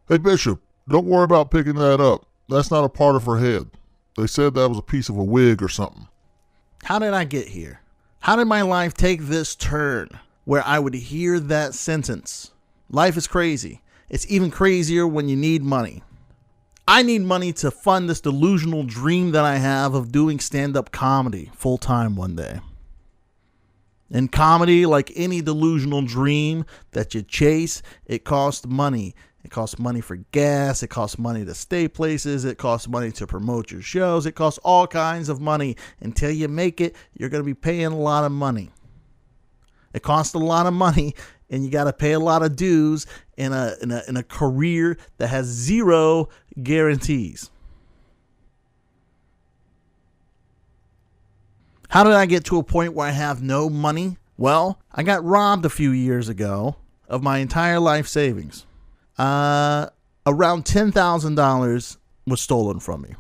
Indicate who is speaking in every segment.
Speaker 1: Hey, Bishop, don't worry about picking that up. That's not a part of her head. They said that was a piece of a wig or something.
Speaker 2: How did I get here? How did my life take this turn where I would hear that sentence? Life is crazy. It's even crazier when you need money. I need money to fund this delusional dream that I have of doing stand-up comedy full-time one day. In comedy, like any delusional dream that you chase, it costs money. It costs money for gas. It costs money to stay places. It costs money to promote your shows. It costs all kinds of money. Until you make it, you're going to be paying a lot of money. It costs a lot of money, and you got to pay a lot of dues in a career that has zero guarantees. How did I get to a point where I have no money? Well, I got robbed a few years ago of my entire life savings. Around $10,000 was stolen from me.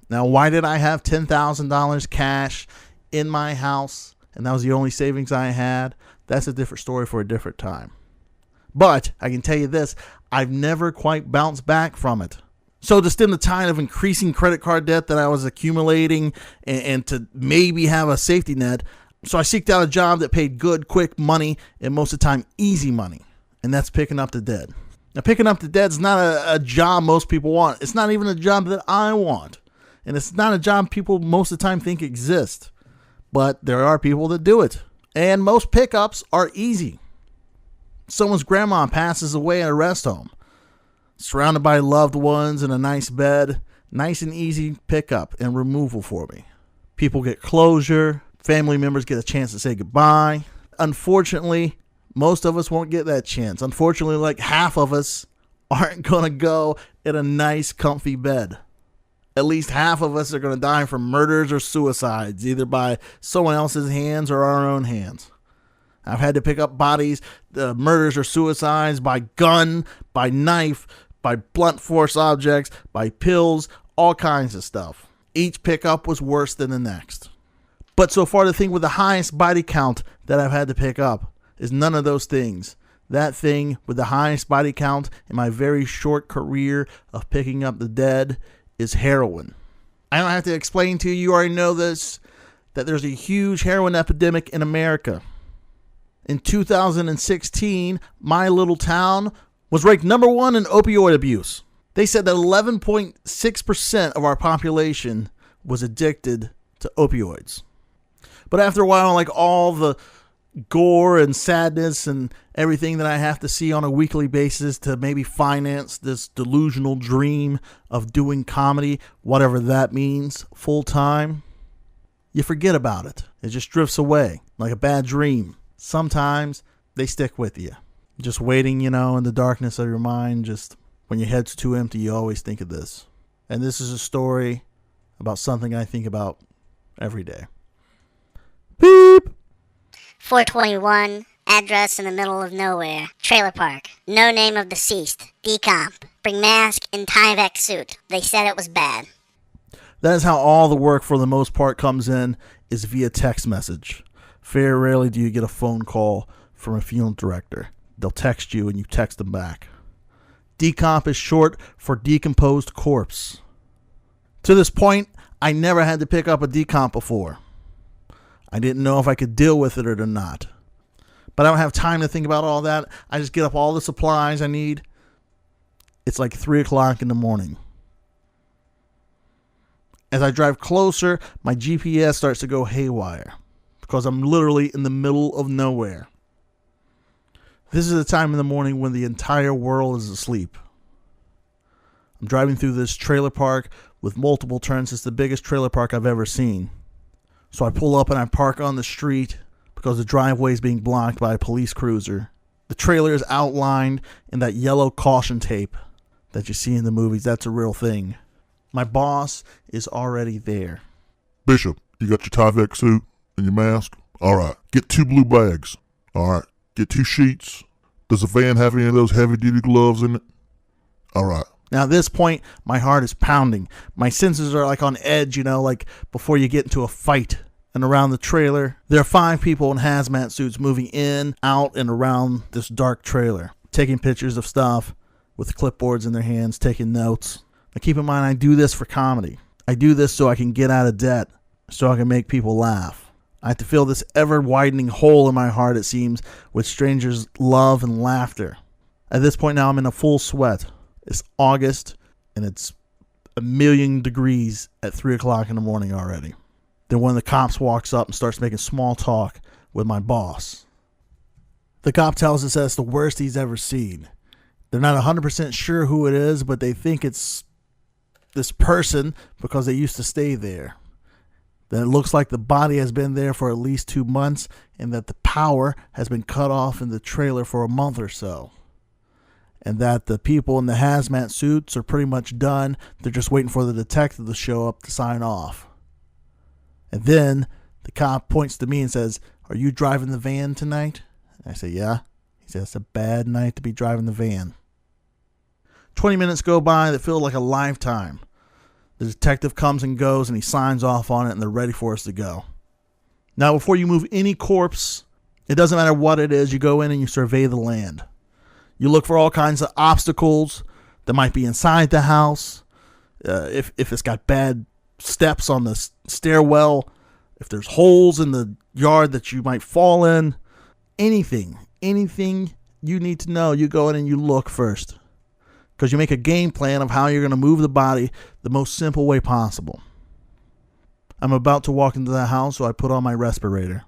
Speaker 2: Now, why did I have $10,000 cash in my house and that was the only savings I had? That's a different story for a different time. But I can tell you this, I've never quite bounced back from it. So to stem the tide of increasing credit card debt that I was accumulating and to maybe have a safety net, so I seeked out a job that paid good, quick money, and most of the time easy money, and that's picking up the dead. Now, picking up the dead is not a job most people want. It's not even a job that I want, and it's not a job people most of the time think exists, but there are people that do it, and most pickups are easy. Someone's grandma passes away at a rest home, surrounded by loved ones in a nice bed, nice and easy pickup and removal for me. People get closure. Family members get a chance to say goodbye. Unfortunately, most of us won't get that chance. Unfortunately, like half of us aren't going to go in a nice, comfy bed. At least half of us are going to die from murders or suicides, either by someone else's hands or our own hands. I've had to pick up bodies, murders or suicides by gun, by knife, by blunt force objects, by pills, all kinds of stuff. Each pickup was worse than the next. But so far, the thing with the highest body count that I've had to pick up is none of those things. That thing with the highest body count in my very short career of picking up the dead is heroin. I don't have to explain to you, you already know this, that there's a huge heroin epidemic in America. In 2016, my little town was ranked number 1 in opioid abuse. They said that 11.6% of our population was addicted to opioids. But after a while, like all the gore and sadness and everything that I have to see on a weekly basis to maybe finance this delusional dream of doing comedy, whatever that means, full time, you forget about it. It just drifts away like a bad dream. Sometimes they stick with you. Just waiting, in the darkness of your mind, just when your head's too empty, you always think of this. And this is a story about something I think about every day. Beep!
Speaker 3: 421, address in the middle of nowhere. Trailer park. No name of deceased. Decomp. Bring mask and Tyvek suit. They said it was bad.
Speaker 2: That is how all the work for the most part comes in, is via text message. Very rarely do you get a phone call from a funeral director. They'll text you and you text them back. Decomp is short for decomposed corpse. To this point, I never had to pick up a decomp before. I didn't know if I could deal with it or not. But I don't have time to think about all that. I just get up all the supplies I need. It's like 3 o'clock in the morning. As I drive closer, my GPS starts to go haywire because I'm literally in the middle of nowhere. This is the time in the morning when the entire world is asleep. I'm driving through this trailer park with multiple turns. It's the biggest trailer park I've ever seen. So I pull up and I park on the street because the driveway is being blocked by a police cruiser. The trailer is outlined in that yellow caution tape that you see in the movies. That's a real thing. My boss is already there.
Speaker 1: Bishop, you got your Tyvek suit and your mask? All right. Get 2 blue bags. All right. Get 2 sheets. Does the van have any of those heavy-duty gloves in it? All right.
Speaker 2: Now, at this point, my heart is pounding. My senses are like on edge, like before you get into a fight. And around the trailer, there are 5 people in hazmat suits moving in, out, and around this dark trailer, taking pictures of stuff, with clipboards in their hands, taking notes. Now keep in mind, I do this for comedy. I do this so I can get out of debt, so I can make people laugh. I have to fill this ever-widening hole in my heart, it seems, with strangers' love and laughter. At this point now, I'm in a full sweat. It's August, and it's 1,000,000 degrees at 3 o'clock in the morning already. Then one of the cops walks up and starts making small talk with my boss. The cop tells us that's the worst he's ever seen. They're not 100% sure who it is, but they think it's this person because they used to stay there. That it looks like the body has been there for at least 2 months and that the power has been cut off in the trailer for a month or so. And that the people in the hazmat suits are pretty much done. They're just waiting for the detective to show up to sign off. And then the cop points to me and says, "Are you driving the van tonight?" I say, "Yeah." He says, "It's a bad night to be driving the van." 20 minutes go by that feel like a lifetime. The detective comes and goes and he signs off on it and they're ready for us to go. Now, before you move any corpse, it doesn't matter what it is, you go in and you survey the land. You look for all kinds of obstacles that might be inside the house. If it's got bad steps on the stairwell, if there's holes in the yard that you might fall in, anything you need to know, you go in and you look first. Because you make a game plan of how you're going to move the body the most simple way possible. I'm about to walk into the house, so I put on my respirator.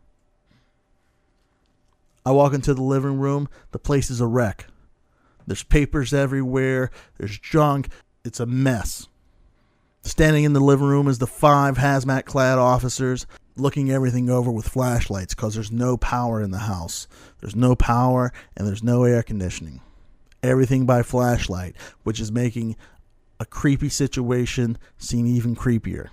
Speaker 2: I walk into the living room. The place is a wreck. There's papers everywhere. There's junk. It's a mess. Standing in the living room is the 5 hazmat-clad officers looking everything over with flashlights because there's no power in the house. There's no power and there's no air conditioning. Everything by flashlight, which is making a creepy situation seem even creepier.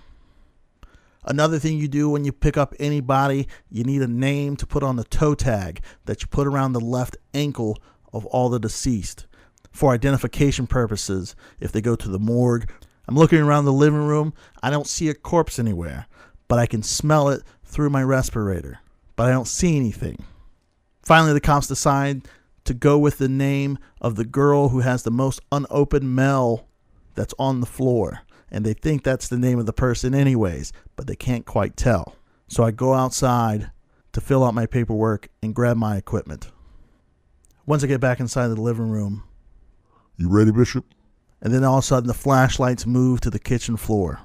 Speaker 2: Another thing you do when you pick up any body, you need a name to put on the toe tag that you put around the left ankle of all the deceased for identification purposes if they go to the morgue. I'm looking around the living room. I don't see a corpse anywhere, but I can smell it through my respirator, but I don't see anything. Finally, the cops decide to go with the name of the girl who has the most unopened mail that's on the floor. And they think that's the name of the person anyways, but they can't quite tell. So I go outside to fill out my paperwork and grab my equipment. Once I get back inside the living room,
Speaker 1: You ready, Bishop?
Speaker 2: and then all of a sudden the flashlights move to the kitchen floor.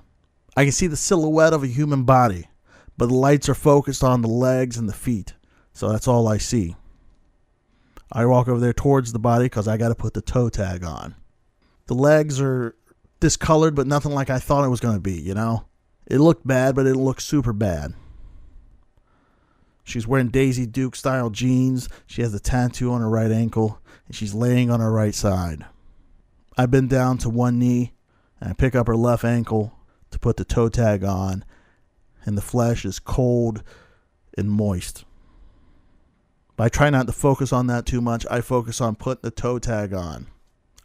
Speaker 2: I can see the silhouette of a human body, but the lights are focused on the legs and the feet. So that's all I see. I walk over there towards the body because I got to put the toe tag on. The legs are discolored, but nothing like I thought it was going to be, you know? It looked bad, but it looked super bad. She's wearing Daisy Duke style jeans. She has a tattoo on her right ankle, and she's laying on her right side. I bend down to one knee, and I pick up her left ankle to put the toe tag on, and the flesh is cold and moist. But I try not to focus on that too much. I focus on putting the toe tag on.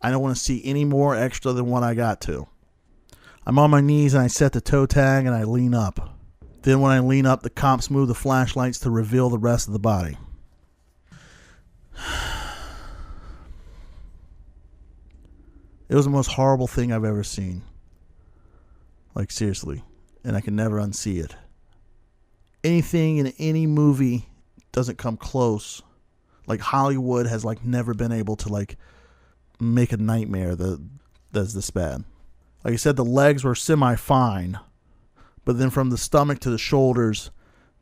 Speaker 2: I don't want to see any more extra than what I got to. I'm on my knees and I set the toe tag and I lean up. Then when I lean up, the cops move the flashlights to reveal the rest of the body. It was the most horrible thing I've ever seen. Like, seriously. And I can never unsee it. Anything in any movie doesn't come close. Like, Hollywood has like never been able to like make a nightmare that's this bad. Like I said, the legs were semi-fine, but then from the stomach to the shoulders,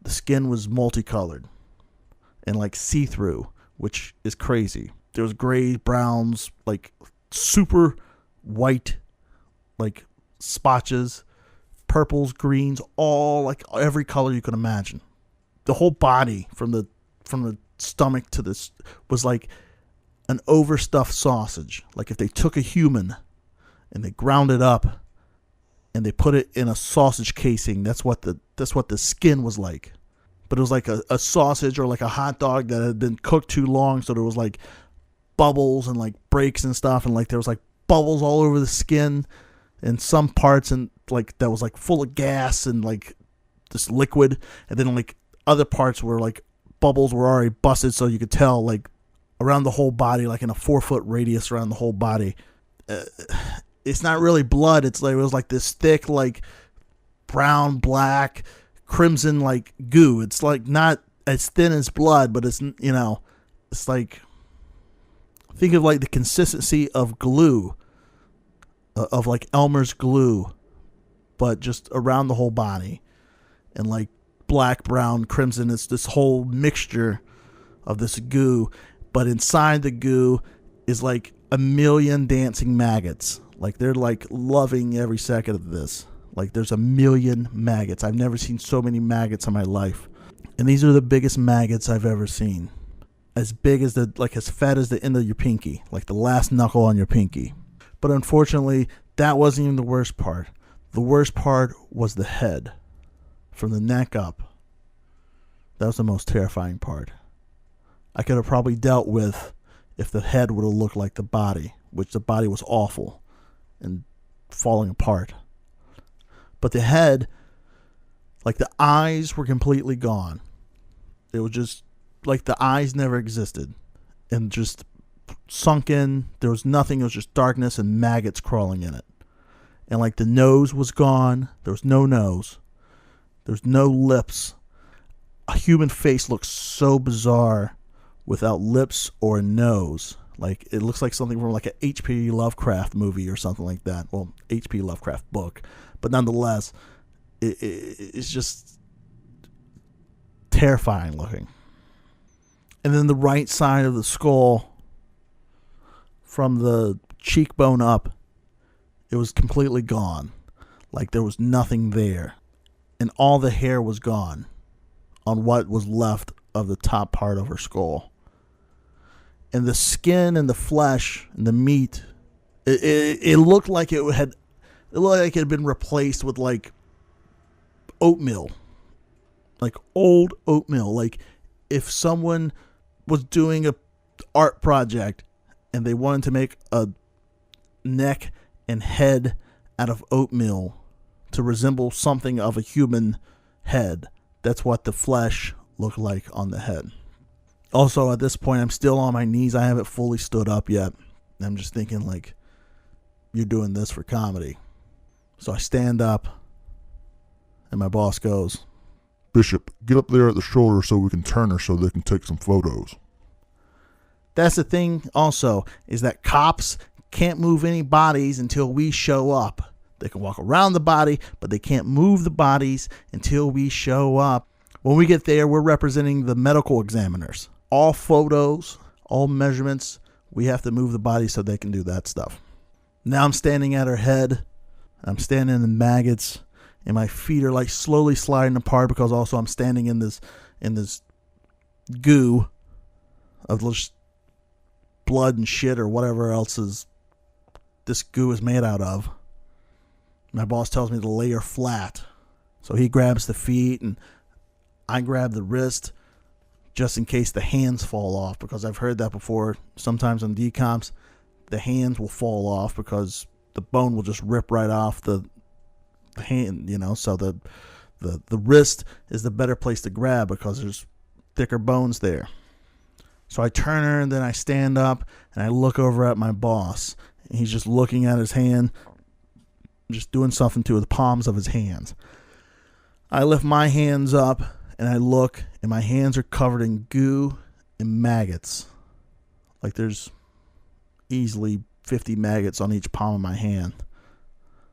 Speaker 2: the skin was multicolored and like see-through, which is crazy. There was grays, browns, like super white, like spotches, purples, greens, all like every color you could imagine. The whole body from the stomach to this was like an overstuffed sausage. Like if they took a human and they ground it up and they put it in a sausage casing, that's what the skin was like. But it was like a sausage or like a hot dog that had been cooked too long, so there was like bubbles and like breaks and stuff, and like there was like bubbles all over the skin and some parts, and like that was like full of gas and like this liquid, and then like other parts were like bubbles were already busted, so you could tell like around the whole body, like in a 4-foot radius around the whole body. It's not really blood. It was like this thick, like brown, black, crimson, like goo. It's like not as thin as blood, but it's, it's like, think of like the consistency of glue, of like Elmer's glue, but just around the whole body, and like black, brown, crimson. It's this whole mixture of this goo, but inside the goo is like a million dancing maggots. Like they're like loving every second of this. Like there's a million maggots. I've never seen so many maggots in my life. And these are the biggest maggots I've ever seen. As big as as fat as the end of your pinky, like the last knuckle on your pinky. But unfortunately, that wasn't even the worst part. The worst part was the head. From the neck up. That was the most terrifying part. I could have probably dealt with if the head would have looked like the body, which the body was awful and falling apart. But the head, like the eyes were completely gone. It was just like the eyes never existed and just sunk in. There was nothing. It was just darkness and maggots crawling in it. And like the nose was gone. There was no nose. There's no lips. A human face looks so bizarre without lips or a nose. Like it looks like something from like an H.P. Lovecraft movie or something like that. Well, H.P. Lovecraft book. But nonetheless, it's just terrifying looking. And then the right side of the skull, from the cheekbone up, it was completely gone. Like there was nothing there. And all the hair was gone on what was left of the top part of her skull. And the skin and the flesh and the meat, it looked like it had been replaced with like oatmeal. Like old oatmeal. Like if someone was doing a art project and they wanted to make a neck and head out of oatmeal to resemble something of a human head. That's what the flesh looked like on the head. Also, at this point, I'm still on my knees. I haven't fully stood up yet. I'm just thinking, like, you're doing this for comedy. So I stand up, and my boss goes,
Speaker 1: Bishop, get up there at the shoulder so we can turn her so they can take some photos.
Speaker 2: That's the thing also, is that cops can't move any bodies until we show up. They can walk around the body, but they can't move the bodies until we show up. When we get there, we're representing the medical examiners. All photos, all measurements, we have to move the body so they can do that stuff. Now I'm standing at her head. I'm standing in the maggots, and my feet are like slowly sliding apart because also I'm standing in this goo of just blood and shit or whatever else this goo is made out of. My boss tells me to lay her flat. So he grabs the feet and I grab the wrist just in case the hands fall off, because I've heard that before. Sometimes on decomps, the hands will fall off because the bone will just rip right off the hand, so the wrist is the better place to grab because there's thicker bones there. So I turn her and then I stand up and I look over at my boss. And he's just looking at his hand, just doing something to the palms of his hands. I lift my hands up and I look, and my hands are covered in goo and maggots. Like there's easily 50 maggots on each palm of my hand,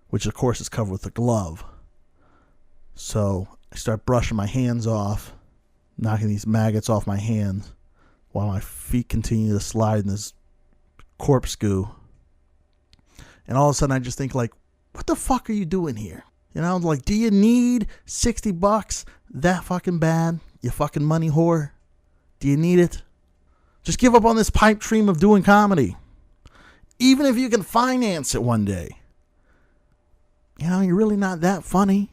Speaker 2: which of course is covered with a glove. So I start brushing my hands off, knocking these maggots off my hands, while my feet continue to slide in this corpse goo. And all of a sudden I just think, like, what the fuck are you doing here? Like, do you need $60 that fucking bad? You fucking money whore? Do you need it? Just give up on this pipe dream of doing comedy. Even if you can finance it one day. You're really not that funny.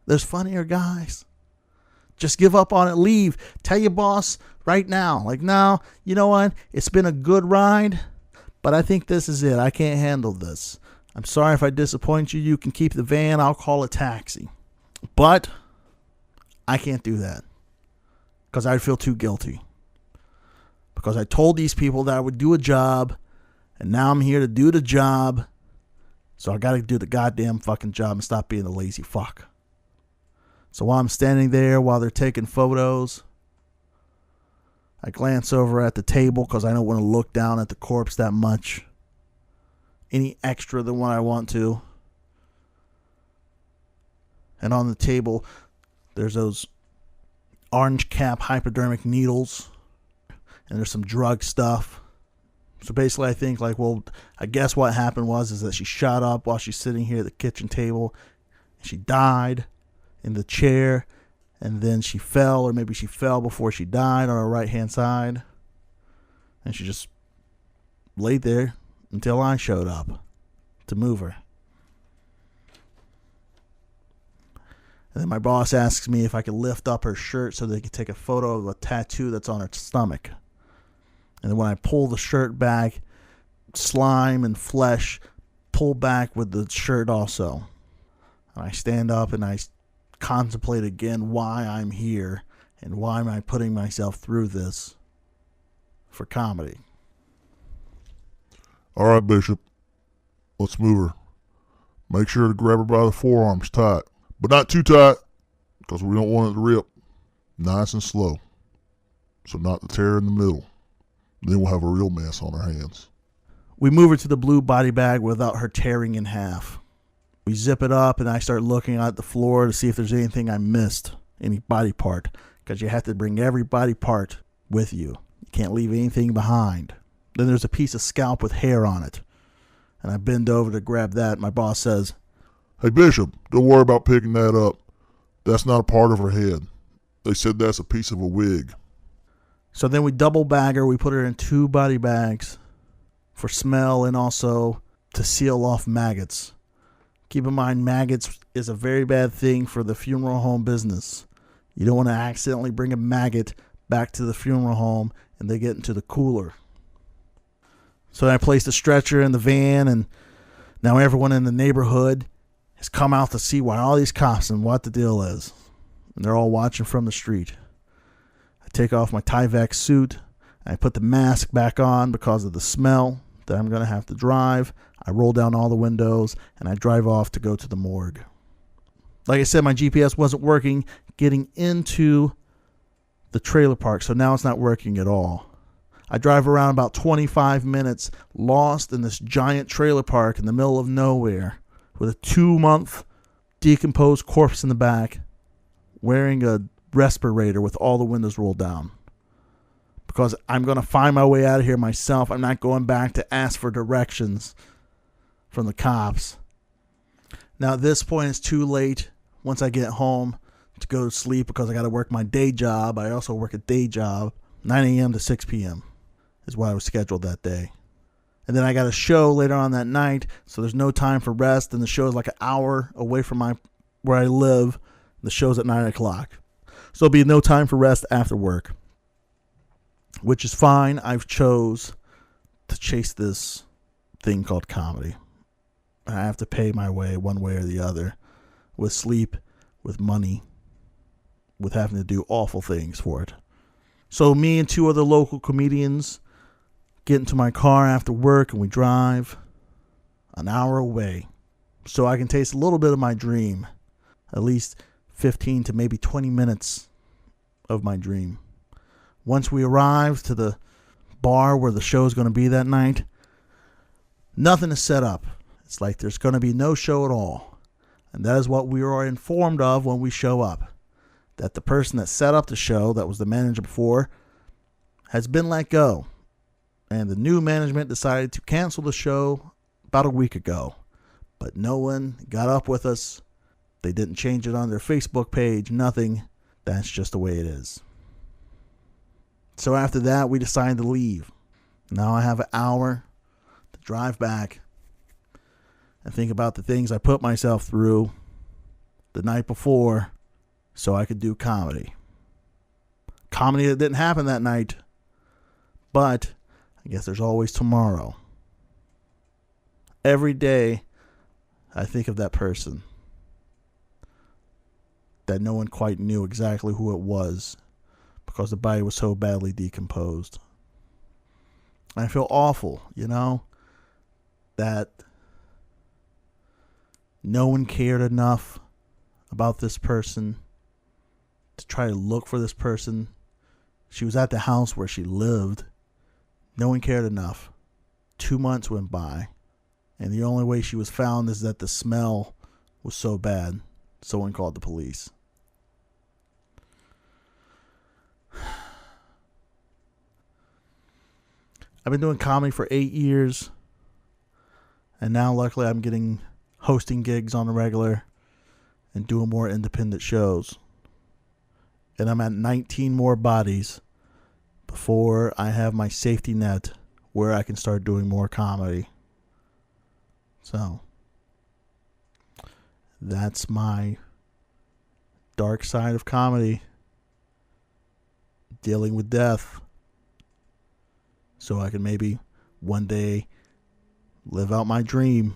Speaker 2: There's funnier guys. Just give up on it. Leave. Tell your boss right now. Like, no, you know what? It's been a good ride, but I think this is it. I can't handle this. I'm sorry if I disappoint you. You can keep the van. I'll call a taxi. But I can't do that because I'd feel too guilty. because I told these people that I would do a job, and now I'm here to do the job. So I got to do the goddamn fucking job and stop being a lazy fuck. So while I'm standing there, while they're taking photos, I glance over at the table because I don't want to look down at the corpse that much. Any extra than what I want to. And on the table, there's those orange cap hypodermic needles. And there's some drug stuff. So basically I think like, well, I guess what happened is that she shot up while she's sitting here at the kitchen table. She died in the chair. And then she fell, or maybe she fell before she died on her right-hand side. And she just laid there until I showed up to move her. And then my boss asks me if I could lift up her shirt so they could take a photo of a tattoo that's on her stomach. And then when I pull the shirt back, slime and flesh pull back with the shirt also. And I stand up and I contemplate again why I'm here and why am I putting myself through this for comedy.
Speaker 1: All right, Bishop. Let's move her. Make sure to grab her by the forearms tight. But not too tight, because we don't want it to rip. Nice and slow. So not to tear in the middle. Then we'll have a real mess on our hands.
Speaker 2: We move her to the blue body bag without her tearing in half. We zip it up and I start looking at the floor to see if there's anything I missed, any body part, because you have to bring every body part with you. You can't leave anything behind. Then there's a piece of scalp with hair on it, and I bend over to grab that. My boss says,
Speaker 1: Hey, Bishop, don't worry about picking that up. That's not a part of her head. They said that's a piece of a wig.
Speaker 2: So then we double bag her. We put her in 2 body bags for smell and also to seal off maggots. Keep in mind, maggots is a very bad thing for the funeral home business. You don't want to accidentally bring a maggot back to the funeral home and they get into the cooler. So I placed a stretcher in the van, and now everyone in the neighborhood has come out to see why all these cops and what the deal is. And they're all watching from the street. I take off my Tyvek suit. I put the mask back on because of the smell that I'm going to have to drive. I roll down all the windows, and I drive off to go to the morgue. Like I said, my GPS wasn't working getting into the trailer park, so now it's not working at all. I drive around about 25 minutes, lost in this giant trailer park in the middle of nowhere, with a 2-month decomposed corpse in the back, wearing a respirator with all the windows rolled down. Because I'm going to find my way out of here myself. I'm not going back to ask for directions from the cops. Now at this point it's too late once I get home to go to sleep because I got to work my day job. I also work a day job. 9 a.m. to 6 p.m. is what I was scheduled that day. And then I got a show later on that night, so there's no time for rest. And the show is like an hour away from where I live. The show's at 9 o'clock. So there'll be no time for rest after work, which is fine. I've chose to chase this thing called comedy. I have to pay my way one way or the other, with sleep, with money, with having to do awful things for it. So me and 2 other local comedians get into my car after work and we drive an hour away so I can taste a little bit of my dream, at least 15 to maybe 20 minutes of my dream. Once we arrive to the bar where the show is going to be that night, nothing is set up. It's like there's going to be no show at all. And that is what we are informed of when we show up. That the person that set up the show, that was the manager before, has been let go. And the new management decided to cancel the show about a week ago. But no one got up with us. They didn't change it on their Facebook page, nothing. That's just the way it is. So after that, we decided to leave. Now I have an hour to drive back and think about the things I put myself through the night before so I could do comedy. Comedy that didn't happen that night, but I guess there's always tomorrow. Every day I think of that person that no one quite knew exactly who it was because the body was so badly decomposed. I feel awful, that no one cared enough about this person to try to look for this person. She was at the house where she lived. No one cared enough. 2 months went by, and the only way she was found is that the smell was so bad, someone called the police. I've been doing comedy for 8 years, and now luckily I'm getting hosting gigs on the regular and doing more independent shows. And I'm at 19 more bodies before I have my safety net where I can start doing more comedy. So, that's my dark side of comedy. Dealing with death. So I can maybe one day live out my dream